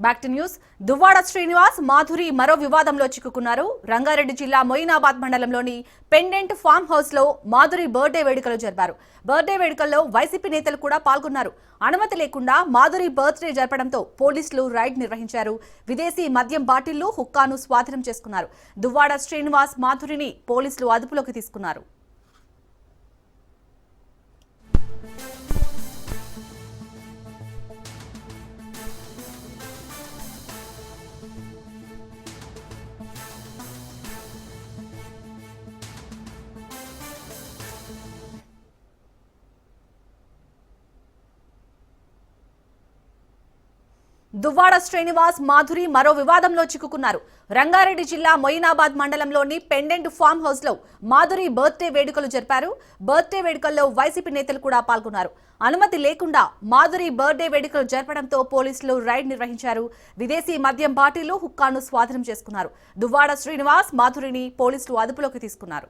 Back to news. Duvvada Srinivas, Madhuri మరో వివాదంలో చిక్కుకున్నారు. రంగారెడ్డి జిల్లా మొయినాబాద్ మండలంలోని పెండెంట్ ఫామ్ హౌస్ లో మాధురి బర్త్డే వేడుకలు జరిపారు. బర్త్డే వేడుకల్లో వైసీపీ నేతలు కూడా పాల్గొన్నారు. అనుమతి లేకుండా మాధురి బర్త్డే జరపడంతో పోలీసులు రైడ్ నిర్వహించారు. విదేశీ మద్యం బాటిళ్లు, హుక్కాను స్వాధీనం చేసుకున్నారు. దువ్వాడ శ్రీనివాస్, మాధురిని పోలీసులు అదుపులోకి తీసుకున్నారు. దువ్వాడ శ్రీనివాస్, మాధురి మరో వివాదంలో చిక్కుకున్నారు. రంగారెడ్డి జిల్లా మొయినాబాద్ మండలంలోని పెండెంట్ ఫామ్ హౌస్ లో మాధురి బర్త్డే వేడుకలు జరిపారు. బర్త్డే వేడుకల్లో వైసీపీ నేతలు కూడా పాల్గొన్నారు. అనుమతి లేకుండా మాధురి బర్త్డే వేడుకలు జరపడంతో పోలీసులు రైడ్ నిర్వహించారు. విదేశీ మద్యం బాటిళ్లు, హుక్కాను స్వాధీనం చేసుకున్నారు. దువ్వాడ శ్రీనివాస్, మాధురిని పోలీసులు అదుపులోకి తీసుకున్నారు.